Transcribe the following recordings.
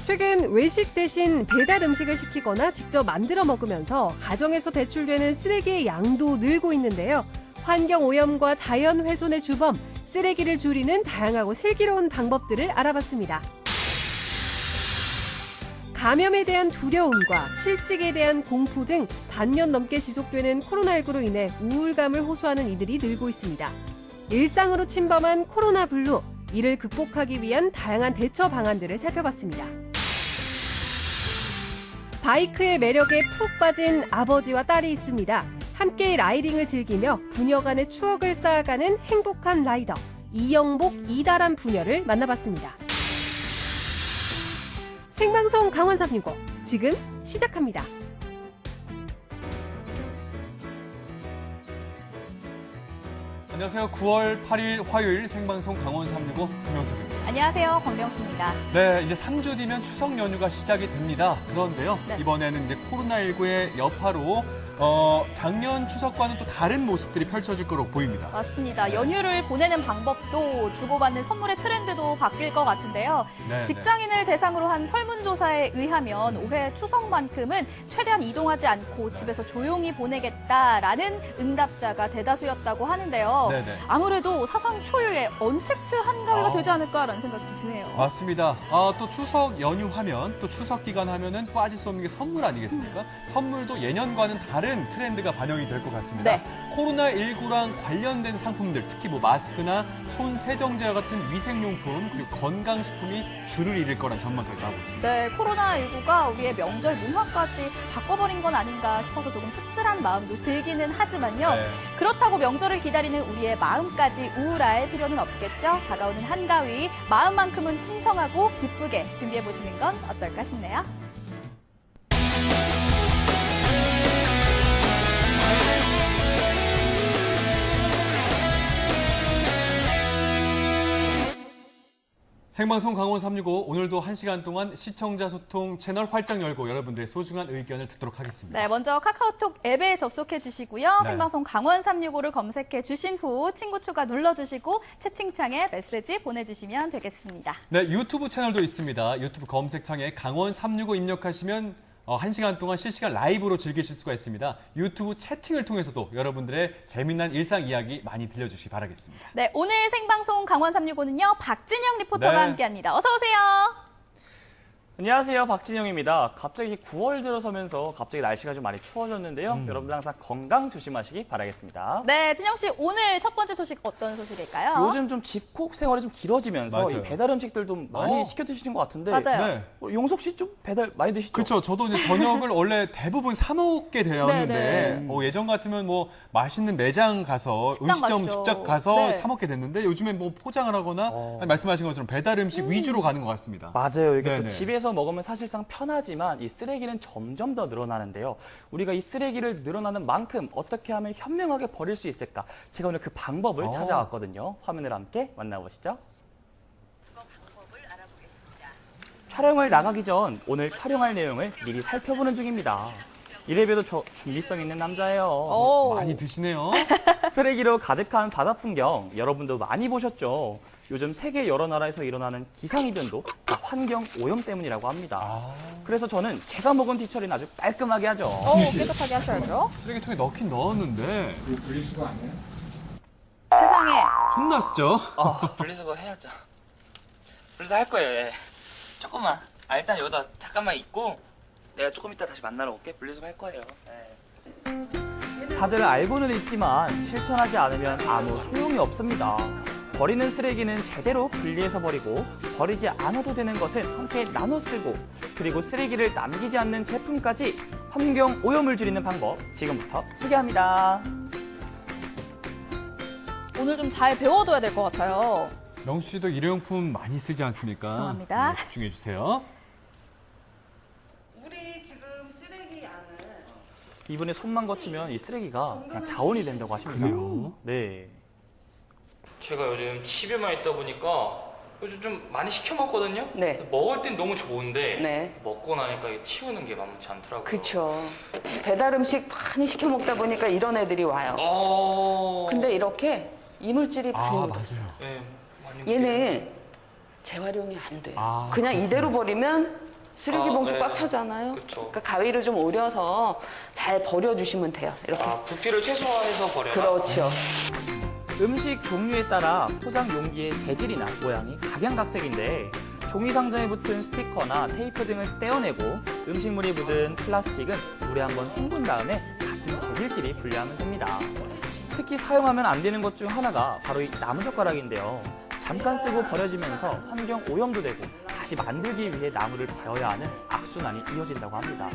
최근 외식 대신 배달 음식을 시키거나 직접 만들어 먹으면서 가정에서 배출되는 쓰레기의 양도 늘고 있는데요. 환경 오염과 자연 훼손의 주범, 쓰레기를 줄이는 다양하고 슬기로운 방법들을 알아봤습니다. 감염에 대한 두려움과 실직에 대한 공포 등 반년 넘게 지속되는 코로나19로 인해 우울감을 호소하는 이들이 늘고 있습니다. 일상으로 침범한 코로나 블루, 이를 극복하기 위한 다양한 대처 방안들을 살펴봤습니다. 바이크의 매력에 푹 빠진 아버지와 딸이 있습니다. 함께 라이딩을 즐기며 부녀 간의 추억을 쌓아가는 행복한 라이더, 이영복, 이다란 부녀를 만나봤습니다. 생방송 강원 365, 지금 시작합니다. 안녕하세요. 9월 8일 화요일 생방송 강원 365 김영석입니다. 안녕하세요. 권명수입니다. 네, 이제 3주 뒤면 추석 연휴가 시작이 됩니다. 그런데요, 네. 이번에는 이제 코로나19의 여파로 작년 추석과는 또 다른 모습들이 펼쳐질 거로 보입니다. 맞습니다. 연휴를 보내는 방법도 주고받는 선물의 트렌드도 바뀔 것 같은데요. 네, 직장인을 대상으로 한 설문조사에 의하면 올해 추석만큼은 최대한 이동하지 않고 집에서 조용히 보내겠다라는 응답자가 대다수였다고 하는데요. 네, 네. 아무래도 사상 초유의 언택트 한가위가 되지 않을까라는 생각이 드네요. 맞습니다. 또 추석 연휴 하면, 또 추석 기간 하면은 빠질 수 없는 게 선물 아니겠습니까? 선물도 예년과는 다른 트렌드가 반영이 될 것 같습니다. 네. 코로나19랑 관련된 상품들, 특히 뭐 마스크나 손 세정제와 같은 위생용품, 그리고 건강식품이 줄을 잃을 거란 전망까지 나오고 있습니다. 네, 코로나19가 우리의 명절 문화까지 바꿔버린 건 아닌가 싶어서 조금 씁쓸한 마음도 들기는 하지만요. 네. 그렇다고 명절을 기다리는 우리의 마음까지 우울할 필요는 없겠죠. 다가오는 한가위, 마음만큼은 풍성하고 기쁘게 준비해보시는 건 어떨까 싶네요. 생방송 강원 365 오늘도 1시간 동안 시청자 소통 채널 활짝 열고 여러분들의 소중한 의견을 듣도록 하겠습니다. 네, 먼저 카카오톡 앱에 접속해 주시고요. 네. 생방송 강원 365를 검색해 주신 후 친구 추가 눌러주시고 채팅창에 메시지 보내주시면 되겠습니다. 네, 유튜브 채널도 있습니다. 유튜브 검색창에 강원 365 입력하시면 1시간 동안 실시간 라이브로 즐기실 수가 있습니다. 유튜브 채팅을 통해서도 여러분들의 재미난 일상 이야기 많이 들려주시기 바라겠습니다. 네, 오늘 생방송 강원 365는요. 박진영 리포터가 네. 함께합니다. 어서 오세요. 안녕하세요. 박진영입니다. 갑자기 9월 들어서면서 갑자기 날씨가 좀 많이 추워졌는데요. 여러분들 항상 건강 조심하시기 바라겠습니다. 네, 진영 씨 오늘 첫 번째 소식 어떤 소식일까요? 요즘 좀 집콕 생활이 좀 길어지면서 맞아요. 이 배달 음식들도 많이 어. 시켜 드시는 것 같은데 맞아요. 네. 용석 씨 좀 배달 많이 드시죠? 그렇죠. 저도 이제 저녁을 원래 대부분 사 먹게 되었는데 네, 예전 같으면 뭐 맛있는 매장 가서 식당 음식점 가시죠. 직접 가서 네. 사 먹게 됐는데 요즘엔 뭐 포장을 하거나 아니, 말씀하신 것처럼 배달 음식 위주로 가는 것 같습니다. 맞아요. 이게 네네. 또 집에서 먹으면 사실상 편하지만 이 쓰레기는 점점 더 늘어나는데요. 우리가 이 쓰레기를 늘어나는 만큼 어떻게 하면 현명하게 버릴 수 있을까? 제가 오늘 그 방법을 찾아왔거든요. 화면을 함께 만나보시죠. 촬영을 나가기 전 오늘 촬영할 내용을 미리 살펴보는 중입니다. 이래봬도 저 준비성 있는 남자예요. 오. 많이 드시네요. 쓰레기로 가득한 바다 풍경 여러분도 많이 보셨죠? 요즘 세계 여러 나라에서 일어나는 기상이변도 다 환경 오염 때문이라고 합니다. 그래서 저는 제가 먹은 뒤처리는 아주 깔끔하게 하죠. 깨끗하게 하셔야죠. 쓰레기통에 넣긴 넣었는데 세상에. 혼났죠? 분리수거 해야죠. 분리수거 할 거예요. 예. 조금만. 일단 여기다 잠깐만 있고 내가 조금 이따 다시 만나러 올게. 분리수거 할 거예요. 예. 다들 알고는 있지만 실천하지 않으면 아무 소용이 없습니다. 버리는 쓰레기는 제대로 분리해서 버리고 버리지 않아도 되는 것은 함께 나눠 쓰고 그리고 쓰레기를 남기지 않는 제품까지 환경 오염을 줄이는 방법 지금부터 소개합니다. 오늘 좀 잘 배워둬야 될 것 같아요. 명수 씨도 일회용품 많이 쓰지 않습니까? 죄송합니다. 네, 집중해 주세요. 우리 지금 쓰레기 양을 이분의 손만 거치면 이 쓰레기가 그냥 자원이 된다고 하십니다. 그래요? 네. 제가 요즘 집에만 있다 보니까 요즘 좀 많이 시켜 먹거든요. 네. 먹을 땐 너무 좋은데 네. 먹고 나니까 이게 치우는 게 만만치 않더라고요. 그쵸. 배달 음식 많이 시켜 먹다 보니까 이런 애들이 와요. 근데 이렇게 이물질이 많이 묻었어. 맞아요. 네, 많이 얘는 재활용이 안 돼. 아, 그냥 그렇구나. 이대로 버리면 쓰레기 봉투 네. 꽉 차잖아요. 그쵸. 그러니까 가위를 좀 오려서 잘 버려주시면 돼요. 이렇게. 부피를 최소화해서 버려라. 그렇죠. 음식 종류에 따라 포장 용기의 재질이나 모양이 각양각색인데 종이 상자에 붙은 스티커나 테이프 등을 떼어내고 음식물이 묻은 플라스틱은 물에 한번 헹군 다음에 같은 재질끼리 분리하면 됩니다. 특히 사용하면 안 되는 것 중 하나가 바로 이 나무젓가락인데요. 잠깐 쓰고 버려지면서 환경 오염도 되고 다시 만들기 위해 나무를 베어야 하는 악순환이 이어진다고 합니다.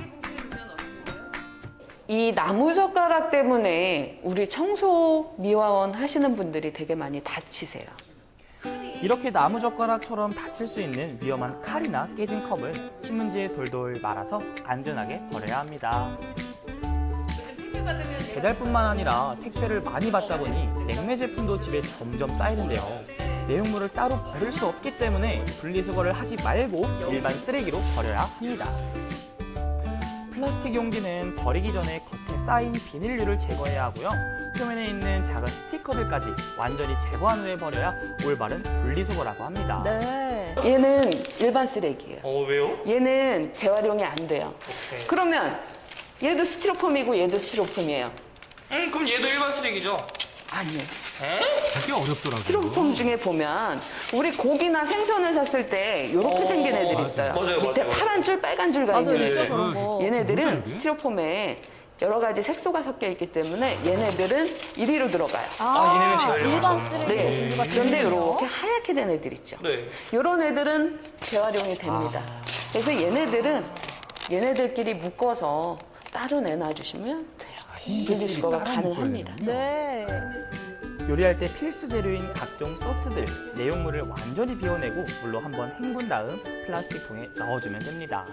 이 나무젓가락 때문에 우리 청소미화원 하시는 분들이 되게 많이 다치세요. 이렇게 나무젓가락처럼 다칠 수 있는 위험한 칼이나 깨진 컵은 신문지에 돌돌 말아서 안전하게 버려야 합니다. 배달뿐만 아니라 택배를 많이 받다 보니 냉매 제품도 집에 점점 쌓이는데요. 내용물을 따로 버릴 수 없기 때문에 분리수거를 하지 말고 일반 쓰레기로 버려야 합니다. 플라스틱 용기는 버리기 전에 겉에 쌓인 비닐류를 제거해야 하고요. 표면에 있는 작은 스티커들까지 완전히 제거한 후에 버려야 올바른 분리수거라고 합니다. 네. 얘는 일반 쓰레기예요. 왜요? 얘는 재활용이 안 돼요. 오케이. 그러면 얘도 스티로폼이고 얘도 스티로폼이에요. 그럼 얘도 일반 쓰레기죠? 아니에요. 되게 어렵더라고요. 스티로폼 중에 보면 우리 고기나 생선을 샀을 때 이렇게 생긴 애들이 있어요. 맞아요, 밑에 맞아요. 파란 줄, 빨간 줄가 맞아요, 있는 있죠, 애들. 저런 거. 얘네들은 이게? 스티로폼에 여러 가지 색소가 섞여 있기 때문에 얘네들은 이리로 들어가요. 얘네는 재활용을 일반 해서. 쓰레기 네. 종류가 그런데 있군요. 이렇게 하얗게 된 애들 있죠. 네. 이런 애들은 재활용이 됩니다. 그래서 얘네들끼리 묶어서 따로 내놔주시면 돼요. 분리수거가 가능합니다. 네. 요리할 때 필수 재료인 각종 소스들, 내용물을 완전히 비워내고 물로 한번 헹군 다음 플라스틱 통에 넣어주면 됩니다.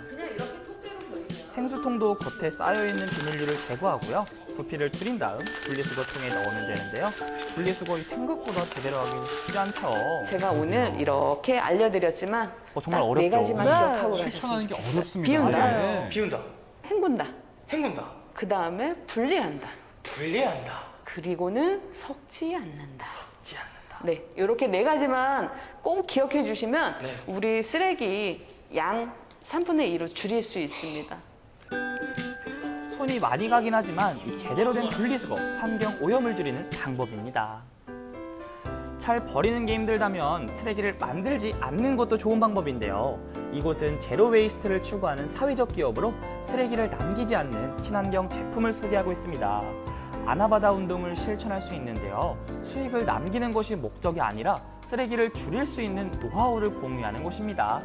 생수통도 겉에 쌓여있는 비닐류를 제거하고요. 부피를 줄인 다음 분리수거통에 넣으면 되는데요. 분리수거 생각보다 제대로 하기 쉽지 않죠. 제가 오늘 이렇게 알려드렸지만 정말 딱 어렵죠. 네 가지만 네. 기억하고 실천하는 가셨으면 게 좋겠어요. 어렵습니다. 비운다, 맞아요. 비운다. 헹군다, 헹군다. 그 다음에 분리한다, 분리한다. 그리고는 섞지 않는다. 지 않는다. 네, 이렇게 네 가지만 꼭 기억해 주시면 네. 우리 쓰레기 양 3분의 2로 줄일 수 있습니다. 손이 많이 가긴 하지만 이 제대로 된 분리수거, 환경 오염을 줄이는 방법입니다. 잘 버리는 게 힘들다면 쓰레기를 만들지 않는 것도 좋은 방법인데요. 이곳은 제로 웨이스트를 추구하는 사회적 기업으로 쓰레기를 남기지 않는 친환경 제품을 소개하고 있습니다. 아나바다 운동을 실천할 수 있는데요. 수익을 남기는 것이 목적이 아니라 쓰레기를 줄일 수 있는 노하우를 공유하는 곳입니다.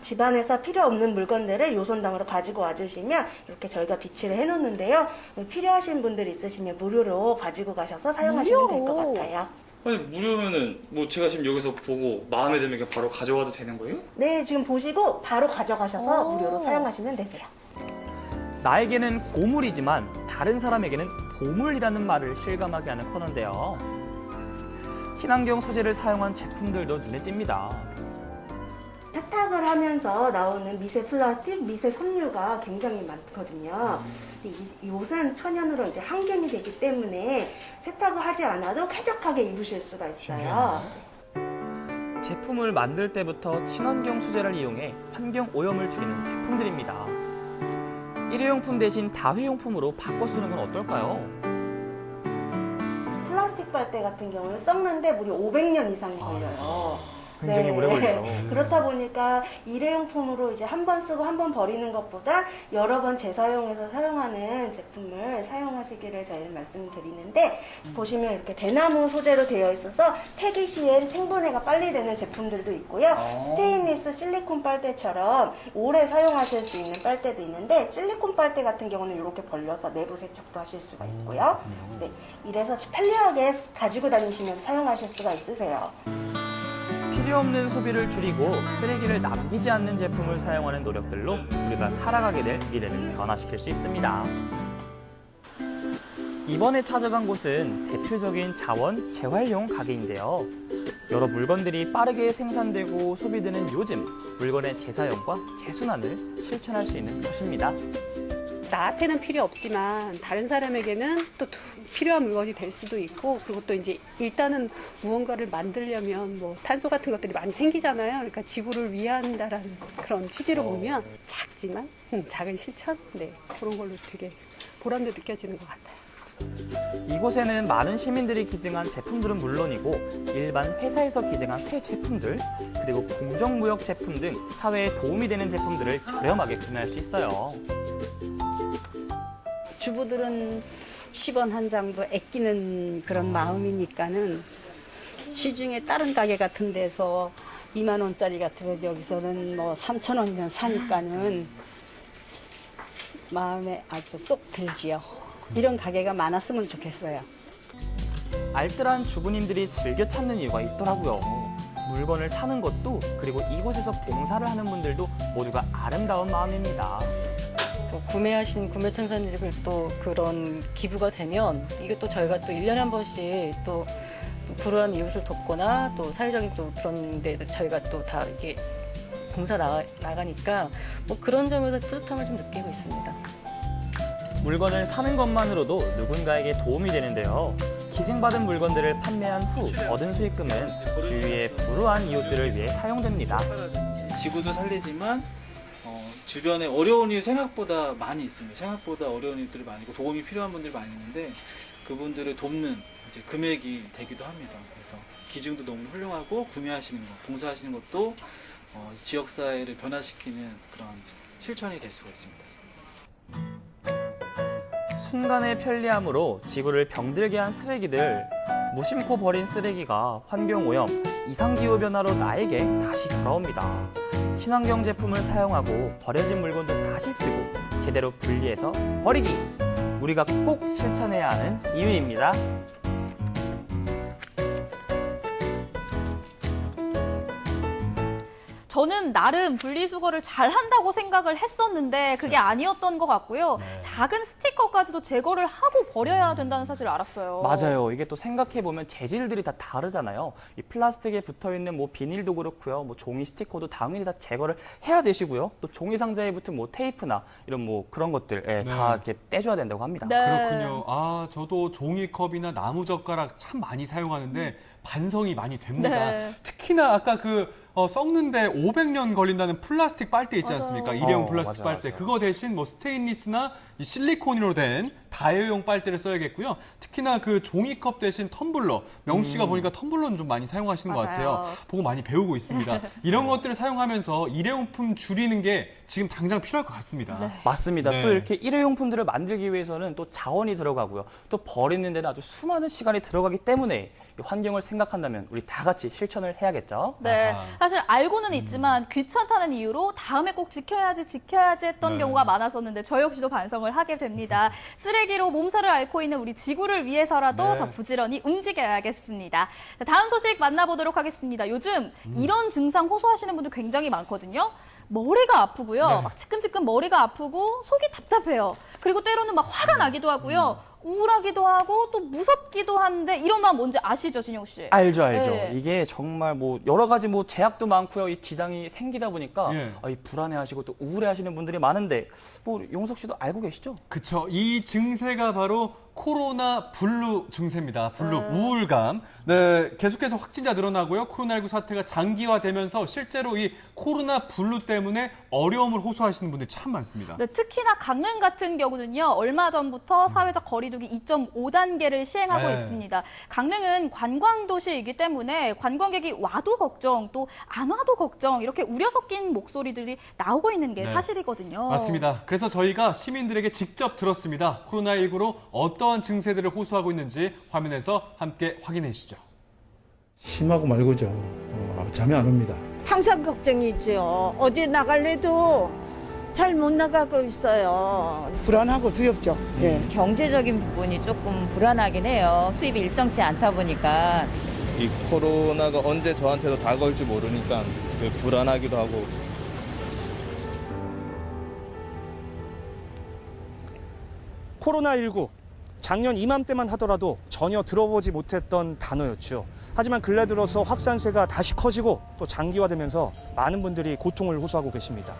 집안에서 필요 없는 물건들을 요선당으로 가지고 와주시면 이렇게 저희가 비치를 해놓는데요. 필요하신 분들 있으시면 무료로 가지고 가셔서 사용하시면 될 것 무료로? 같아요. 아니 무료면은 뭐 제가 지금 여기서 보고 마음에 들면 그냥 바로 가져와도 되는 거예요? 네, 지금 보시고 바로 가져가셔서 오. 무료로 사용하시면 되세요. 나에게는 고물이지만 다른 사람에게는 보물이라는 말을 실감하게 하는 코너인데요. 친환경 소재를 사용한 제품들도 눈에 띕니다. 세탁을 하면서 나오는 미세 플라스틱, 미세 섬유가 굉장히 많거든요. 근데 이 옷은 천연으로 이제 항균이 되기 때문에 세탁을 하지 않아도 쾌적하게 입으실 수가 있어요. 제품을 만들 때부터 친환경 소재를 이용해 환경 오염을 줄이는 제품들입니다. 일회용품 대신 다회용품으로 바꿔 쓰는 건 어떨까요? 플라스틱 빨대 같은 경우는 썩는데 무려 500년 이상이 걸려요. 굉장히 오래 걸리죠. 그렇다 보니까 일회용품으로 이제 한 번 쓰고 한 번 버리는 것보다 여러 번 재사용해서 사용하는 제품을 사용하시기를 저희는 말씀드리는데 보시면 이렇게 대나무 소재로 되어 있어서 폐기 시엔 생분해가 빨리 되는 제품들도 있고요. 스테인리스 실리콘 빨대처럼 오래 사용하실 수 있는 빨대도 있는데 실리콘 빨대 같은 경우는 이렇게 벌려서 내부 세척도 하실 수가 있고요. 네, 이래서 편리하게 가지고 다니시면서 사용하실 수가 있으세요. 필요 없는 소비를 줄이고 쓰레기를 남기지 않는 제품을 사용하는 노력들로 우리가 살아가게 될 미래를 변화시킬 수 있습니다. 이번에 찾아간 곳은 대표적인 자원 재활용 가게인데요. 여러 물건들이 빠르게 생산되고 소비되는 요즘 물건의 재사용과 재순환을 실천할 수 있는 곳입니다. 나한테는 필요 없지만 다른 사람에게는 또 필요한 물건이 될 수도 있고, 그리고 또 이제 일단은 무언가를 만들려면 뭐 탄소 같은 것들이 많이 생기잖아요. 그러니까 지구를 위한다라는 그런 취지로 보면 작지만 작은 실천, 네, 그런 걸로 되게 보람도 느껴지는 것 같아요. 이곳에는 많은 시민들이 기증한 제품들은 물론이고 일반 회사에서 기증한 새 제품들, 그리고 공정무역 제품 등 사회에 도움이 되는 제품들을 저렴하게 구매할 수 있어요. 주부들은 10원 한 장도 아끼는 그런 마음이니까는 시중에 다른 가게 같은 데서 2만 원짜리 같으면 여기서는 뭐 3천 원이면 사니까는 마음에 아주 쏙 들지요. 이런 가게가 많았으면 좋겠어요. 알뜰한 주부님들이 즐겨 찾는 이유가 있더라고요. 물건을 사는 것도, 그리고 이곳에서 봉사를 하는 분들도 모두가 아름다운 마음입니다. 구매하신 구매청산들 또 그런 기부가 되면 이게 또 저희가 또 1년에 한 번씩 또 불우한 이웃을 돕거나 또 사회적인 또 그런 데 저희가 또 다 이게 봉사 나가니까 뭐 그런 점에서 뿌듯함을 좀 느끼고 있습니다. 물건을 사는 것만으로도 누군가에게 도움이 되는데요. 기증받은 물건들을 판매한 후 얻은 수익금은 주위의 불우한 이웃들을 위해 사용됩니다. 지구도 살리지만 주변에 어려운 이유 생각보다 많이 있습니다. 생각보다 어려운 이웃들이 많이 있고 도움이 필요한 분들이 많이 있는데 그분들을 돕는 이제 금액이 되기도 합니다. 그래서 기증도 너무 훌륭하고 구매하시는 것, 봉사하시는 것도 지역사회를 변화시키는 그런 실천이 될 수가 있습니다. 순간의 편리함으로 지구를 병들게 한 쓰레기들, 무심코 버린 쓰레기가 환경오염, 이상기후 변화로 나에게 다시 돌아옵니다. 친환경 제품을 사용하고 버려진 물건도 다시 쓰고 제대로 분리해서 버리기! 우리가 꼭 실천해야 하는 이유입니다. 저는 나름 분리수거를 잘 한다고 생각을 했었는데 그게 아니었던 것 같고요. 작은 스티커까지도 제거를 하고 버려야 된다는 사실을 알았어요. 맞아요. 이게 또 생각해보면 재질들이 다 다르잖아요. 이 플라스틱에 붙어있는 뭐 비닐도 그렇고요. 뭐 종이 스티커도 당연히 다 제거를 해야 되시고요. 또 종이 상자에 붙은 뭐 테이프나 이런 뭐 그런 것들 다 이렇게 떼줘야 된다고 합니다. 네. 그렇군요. 아, 저도 종이컵이나 나무젓가락 참 많이 사용하는데 반성이 많이 됩니다. 네. 특히나 아까 썩는데 500년 걸린다는 플라스틱 빨대 있지 않습니까? 일회용 플라스틱 맞아요, 빨대. 맞아요. 그거 대신 뭐 스테인리스나 이 실리콘으로 된 다회용 빨대를 써야겠고요. 특히나 그 종이컵 대신 텀블러. 명수 씨가 보니까 텀블러는 좀 많이 사용하시는 것 같아요. 보고 많이 배우고 있습니다. 이런 것들을 사용하면서 일회용품 줄이는 게 지금 당장 필요할 것 같습니다. 네. 맞습니다. 네. 또 이렇게 일회용품들을 만들기 위해서는 또 자원이 들어가고요. 또 버리는 데는 아주 수많은 시간이 들어가기 때문에 이 환경을 생각한다면 우리 다 같이 실천을 해야겠죠. 네, 아하. 사실 알고는 있지만 귀찮다는 이유로 다음에 꼭 지켜야지 했던 네. 경우가 많았었는데 저 역시도 반성을 하게 됩니다. 쓰레기로 몸살을 앓고 있는 우리 지구를 위해서라도 네. 더 부지런히 움직여야겠습니다. 자, 다음 소식 만나보도록 하겠습니다. 요즘 이런 증상 호소하시는 분들 굉장히 많거든요. 머리가 아프고요. 네. 막 지끈지끈 머리가 아프고 속이 답답해요. 그리고 때로는 막 화가 나기도 하고요. 우울하기도 하고 또 무섭기도 한데 이런 마음 뭔지 아시죠, 진영 씨? 알죠. 네. 이게 정말 뭐 여러 가지 뭐 제약도 많고요. 이 지장이 생기다 보니까 예. 이 불안해하시고 또 우울해하시는 분들이 많은데 뭐 용석 씨도 알고 계시죠? 그쵸. 이 증세가 바로 코로나 블루 증세입니다. 블루, 우울감. 네, 계속해서 확진자 늘어나고요. 코로나19 사태가 장기화되면서 실제로 이 코로나 블루 때문에 어려움을 호소하시는 분들이 참 많습니다. 네, 특히나 강릉 같은 경우는요, 얼마 전부터 사회적 거리두기 2.5단계를 시행하고 네. 있습니다. 강릉은 관광도시이기 때문에 관광객이 와도 걱정, 또 안 와도 걱정, 이렇게 우려 섞인 목소리들이 나오고 있는 게 네. 사실이거든요. 맞습니다. 그래서 저희가 시민들에게 직접 들었습니다. 코로나19로 어떠한 증세들을 호소하고 있는지 화면에서 함께 확인해 주시죠. 심하고 말고죠. 잠이 안 옵니다. 항상 걱정이죠. 어디 나갈래도 잘 못 나가고 있어요. 불안하고 두렵죠. 예. 경제적인 부분이 조금 불안하긴 해요. 수입이 일정치 않다 보니까. 이 코로나가 언제 저한테도 다가올지 모르니까 불안하기도 하고. 코로나19. 작년 이맘때만 하더라도 전혀 들어보지 못했던 단어였죠. 하지만 근래 들어서 확산세가 다시 커지고 또 장기화되면서 많은 분들이 고통을 호소하고 계십니다.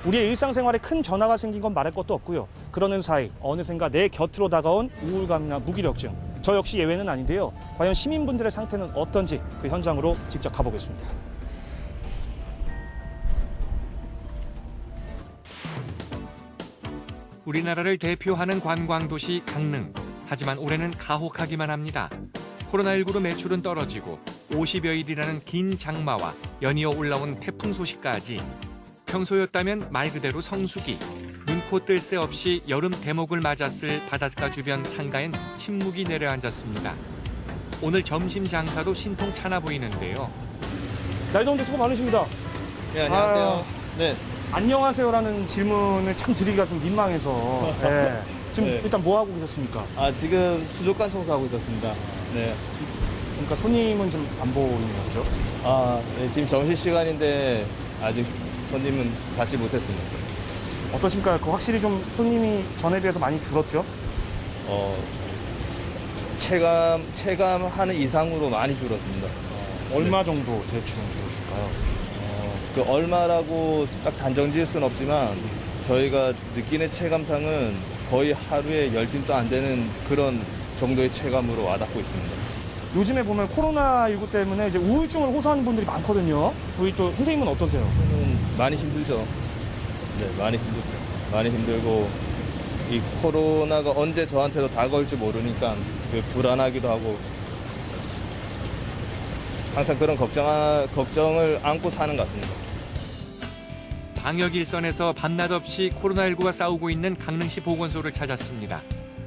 우리의 일상생활에 큰 변화가 생긴 건 말할 것도 없고요. 그러는 사이 어느샌가 내 곁으로 다가온 우울감이나 무기력증. 저 역시 예외는 아닌데요. 과연 시민분들의 상태는 어떤지 그 현장으로 직접 가보겠습니다. 우리나라를 대표하는 관광도시 강릉. 하지만 올해는 가혹하기만 합니다. 코로나19로 매출은 떨어지고 50여일이라는 긴 장마와 연이어 올라온 태풍 소식까지 평소였다면 말 그대로 성수기. 눈코 뜰 새 없이 여름 대목을 맞았을 바닷가 주변 상가엔 침묵이 내려앉았습니다. 오늘 점심 장사도 신통 차나 보이는데요. 날 더운데 수고 많으십니다. 네, 안녕하세요. 네. 안녕하세요라는 질문을 참 드리기가 좀 민망해서. 네. 지금 네. 일단 뭐 하고 계셨습니까? 지금 수족관 청소하고 있었습니다. 네. 그러니까 손님은 좀 안 보이는 거죠? 네, 지금 점심시간인데 아직 손님은 받지 못했습니다. 어떠십니까? 확실히 좀 손님이 전에 비해서 많이 줄었죠? 체감하는 이상으로 많이 줄었습니다. 얼마 정도 대충 줄었을까요? 그 얼마라고 딱 단정 지을 수는 없지만 저희가 느끼는 체감상은 거의 하루에 10팀도 안 되는 그런 정도의 체감으로 와닿고 있습니다. 요즘에 보면 코로나19 때문에 이제 우울증을 호소하는 분들이 많거든요. 우리 또 선생님은 어떠세요? 많이 힘들죠. 네, 많이 힘들고 이 코로나가 언제 저한테도 다가올지 모르니까 불안하기도 하고 항상 그런 걱정을 안고 사는 것 같습니다. 방역 일선에서 밤낮 없이 코로나19와 싸우고 있는 강릉시 보건소를 찾았습니다.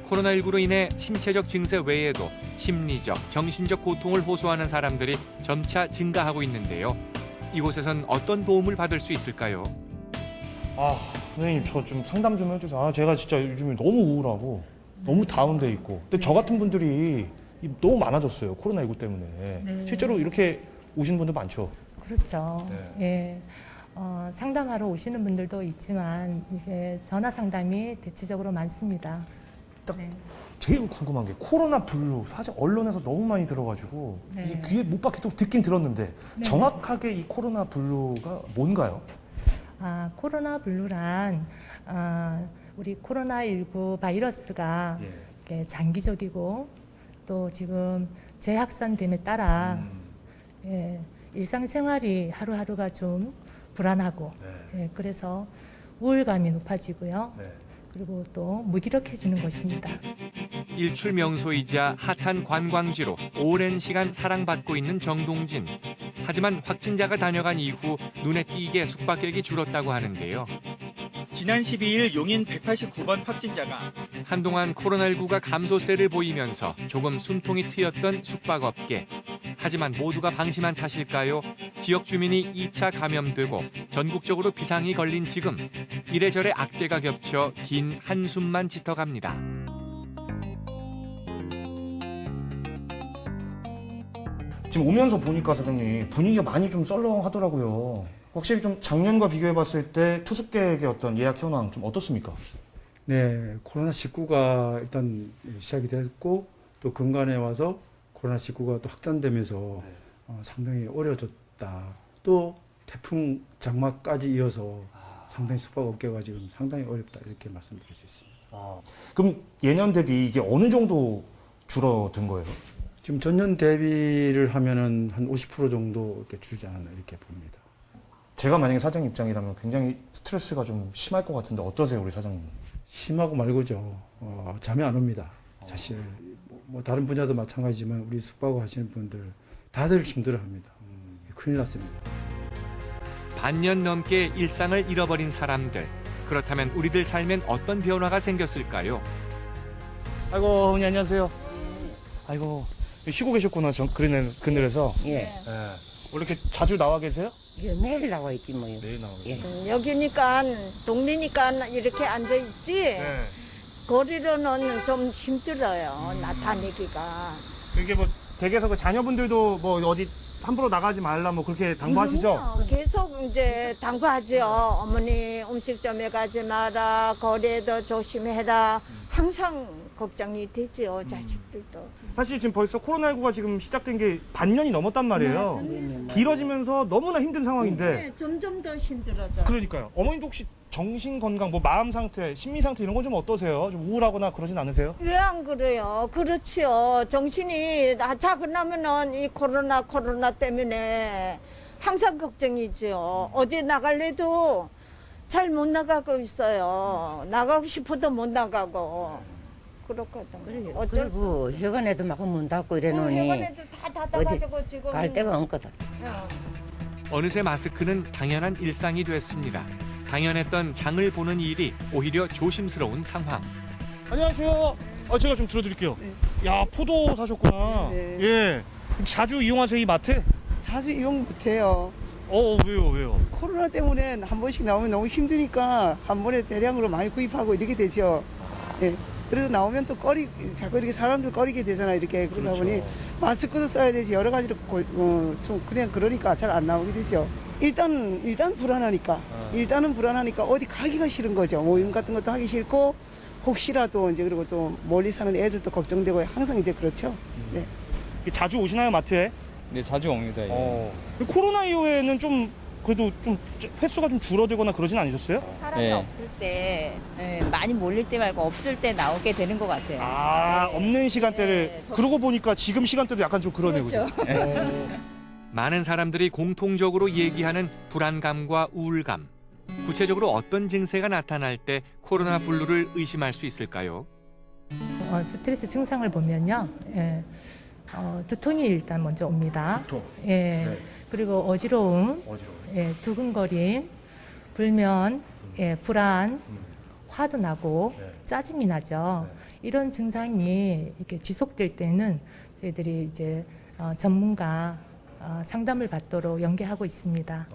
코로나19로 인해 신체적 증세 외에도 심리적, 정신적 고통을 호소하는 사람들이 점차 증가하고 있는데요. 이곳에선 어떤 도움을 받을 수 있을까요? 선생님 저 좀 상담 좀 해주세요. 제가 진짜 요즘에 너무 우울하고 너무 다운돼 있고. 근데 저 같은 분들이 너무 많아졌어요. 코로나19 때문에. 네. 실제로 이렇게 오신 분들 많죠? 그렇죠. 네. 예. 상담하러 오시는 분들도 있지만 이게 전화 상담이 대체적으로 많습니다. 네. 제일 궁금한 게 코로나 블루 사실 언론에서 너무 많이 들어가지고 네. 이게 귀에 못 박히도록 듣긴 들었는데 네. 정확하게 이 코로나 블루가 뭔가요? 코로나 블루란 우리 코로나19 바이러스가 이렇게 장기적이고 또 지금 재확산됨에 따라 일상생활이 하루하루가 좀 불안하고 그래서 우울감이 높아지고요. 그리고 또 무기력해지는 것입니다. 일출 명소이자 핫한 관광지로 오랜 시간 사랑받고 있는 정동진. 하지만 확진자가 다녀간 이후 눈에 띄게 숙박객이 줄었다고 하는데요. 지난 12일 용인 189번 확진자가 한동안 코로나19가 감소세를 보이면서 조금 숨통이 트였던 숙박업계. 하지만 모두가 방심한 탓일까요? 지역 주민이 2차 감염되고 전국적으로 비상이 걸린 지금 이래저래 악재가 겹쳐 긴 한숨만 짙어갑니다. 지금 오면서 보니까 사장님 분위기가 많이 좀 썰렁하더라고요. 확실히 좀 작년과 비교해봤을 때 투숙객의 어떤 예약 현황 좀 어떻습니까? 네, 코로나19가 일단 시작이 됐고 또 근간에 와서 코로나19가 또 확산되면서 상당히 어려졌다. 또 태풍 장마까지 이어서 상당히 숙박업계가 지금 상당히 어렵다 이렇게 말씀드릴 수 있습니다. 그럼 예년 대비 이게 어느 정도 줄어든 거예요? 지금 전년 대비를 하면은 한 50% 정도 이렇게 줄지 않았나 이렇게 봅니다. 제가 만약에 사장 입장이라면 굉장히 스트레스가 좀 심할 것 같은데 어떠세요, 우리 사장님? 심하고 말고죠. 잠이 안 옵니다. 사실 뭐 다른 분야도 마찬가지지만 우리 숙박업 하시는 분들 다들 힘들어합니다. 큰일 났습니다. 반년 넘게 일상을 잃어버린 사람들. 그렇다면 우리들 삶엔 어떤 변화가 생겼을까요? 아이고, 어머니 안녕하세요. 아이고, 쉬고 계셨구나, 그늘에서. 예. 원래 이렇게 자주 나와 계세요? 매일 나와 있지 뭐요. 매일 나와 계세요. 여기니까 동네니까 이렇게 앉아 있지. 거리로는 좀 힘들어요. 나타내기가. 이게 뭐 댁에서 그 자녀분들도 뭐 어디 함부로 나가지 말라 뭐 그렇게 당부하시죠? 계속 이제 당부하죠. 어머니 음식점에 가지 마라. 거리에도 조심해라. 항상 걱정이 되죠. 자식들도. 사실 지금 벌써 코로나19가 지금 시작된 게 반년이 넘었단 말이에요. 맞습니다. 길어지면서 너무나 힘든 상황인데. 네, 점점 더 힘들어져. 그러니까요. 어머님도 혹시 정신 건강, 뭐 마음 상태, 심리 상태 이런 건 좀 어떠세요? 좀 우울하거나 그러진 않으세요? 왜 안 그래요? 그렇지요. 정신이 자고 나면은 이 코로나 때문에 항상 걱정이죠. 어디 나갈래도 잘 못 나가고 있어요. 나가고 싶어도 못 나가고 그렇거든. 어쩔 수 그리고 회관에도 막 문 닫고 이래놓으니 회관에도 다 닫아가지고 지금 갈 데가 없거든. 어느새 마스크는 당연한 일상이 됐습니다. 당연했던 장을 보는 일이 오히려 조심스러운 상황. 안녕하세요. 제가 좀 들어드릴게요. 야, 포도 사셨구나. 네. 예. 자주 이용하세요, 이 마트? 자주 이용 못해요. 왜요? 코로나 때문에 한 번씩 나오면 너무 힘드니까 한 번에 대량으로 많이 구입하고 이렇게 되죠. 예. 그래도 나오면 또 자꾸 이렇게 사람들 꺼리게 되잖아요. 이렇게 그러다 그렇죠. 보니 마스크도 써야 되지 여러 가지로 좀 그냥 그러니까 잘 안 나오게 되죠. 일단 불안하니까 일단은 불안하니까 어디 가기가 싫은 거죠. 모임 같은 것도 하기 싫고 혹시라도 이제 그리고 또 멀리 사는 애들도 걱정되고 항상 이제 그렇죠. 네. 자주 오시나요, 마트에? 네, 자주 옵니다. 예. 코로나 이후에는 좀 그래도 좀 횟수가 좀 줄어들거나 그러진 않으셨어요? 사람이 없을 때 많이 몰릴 때 말고 없을 때 나오게 되는 것 같아요. 없는 시간대를 그러고 보니까 지금 시간대도 약간 좀 그러네요. 그렇죠. 그죠? 많은 사람들이 공통적으로 얘기하는 불안감과 우울감. 구체적으로 어떤 증세가 나타날 때 코로나 블루를 의심할 수 있을까요? 스트레스 증상을 보면요. 두통이 일단 먼저 옵니다. 두통. 예. 네. 그리고 어지러움, 예, 두근거림, 불면, 예, 불안, 화도 나고 짜증이 나죠. 이런 증상이 이렇게 지속될 때는 저희들이 이제 전문가 상담을 받도록 연계하고 있습니다.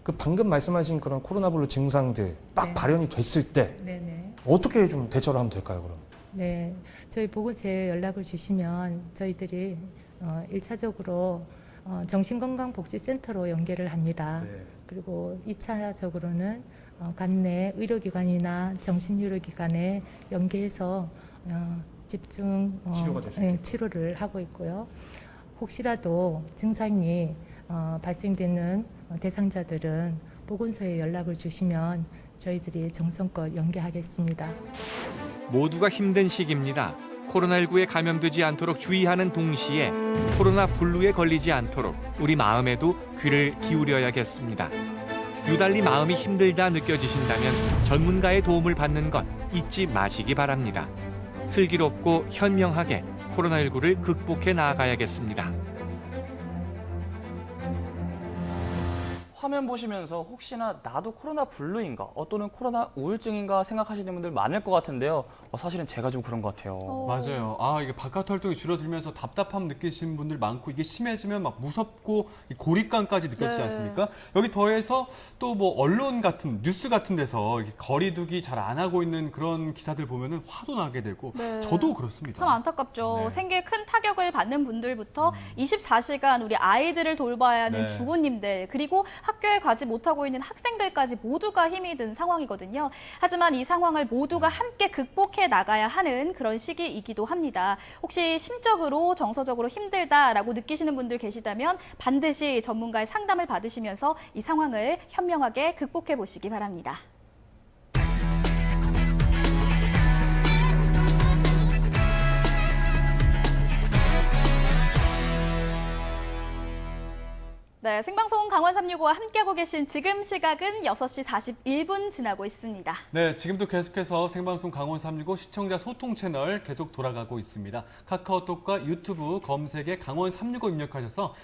그 방금 말씀하신 그런 코로나블루 증상들 딱 발현이 됐을 때 네네. 어떻게 좀 대처를 하면 될까요, 그럼? 네, 저희 보건소에 연락을 주시면 저희들이 1차적으로 정신건강복지센터로 연계를 합니다. 그리고 2차적으로는 관내 의료기관이나 정신의료기관에 연계해서 집중 치료가 될 수 있게. 치료를 하고 있고요. 혹시라도 증상이 발생되는 대상자들은 보건소에 연락을 주시면 저희들이 정성껏 연계하겠습니다. 모두가 힘든 시기입니다. 코로나19에 감염되지 않도록 주의하는 동시에 코로나 블루에 걸리지 않도록 우리 마음에도 귀를 기울여야겠습니다. 유달리 마음이 힘들다 느껴지신다면 전문가의 도움을 받는 것 잊지 마시기 바랍니다. 슬기롭고 현명하게 코로나19를 극복해 나아가야겠습니다. 화면 보시면서 혹시나 나도 코로나 블루인가 또는 코로나 우울증인가 생각하시는 분들 많을 것 같은데요. 사실은 제가 좀 그런 것 같아요. 맞아요. 이게 바깥 활동이 줄어들면서 답답함 느끼시는 분들 많고 이게 심해지면 막 무섭고 이 고립감까지 느껴지지 네. 않습니까? 여기 더해서 또 뭐 언론 같은 뉴스 같은 데서 이렇게 거리두기 잘 안 하고 있는 그런 기사들 보면은 화도 나게 되고 네. 저도 그렇습니다. 참 안타깝죠. 네. 생계에 큰 타격을 받는 분들부터 24시간 우리 아이들을 돌봐야 하는 네. 주부님들 그리고 학교에 가지 못하고 있는 학생들까지 모두가 힘이 든 상황이거든요. 하지만 이 상황을 모두가 함께 극복해 나가야 하는 그런 시기이기도 합니다. 혹시 심적으로 정서적으로 힘들다라고 느끼시는 분들 계시다면 반드시 전문가의 상담을 받으시면서 이 상황을 현명하게 극복해 보시기 바랍니다. 네, 생방송 강원 365와 함께하고 계신 지금 시각은 6시 41분 지나고 있습니다. 네, 지금도 계속해서 생방송 강원 365 시청자 소통 채널 계속 돌아가고 있습니다. 카카오톡과 유튜브 검색에 강원 365 입력하셔서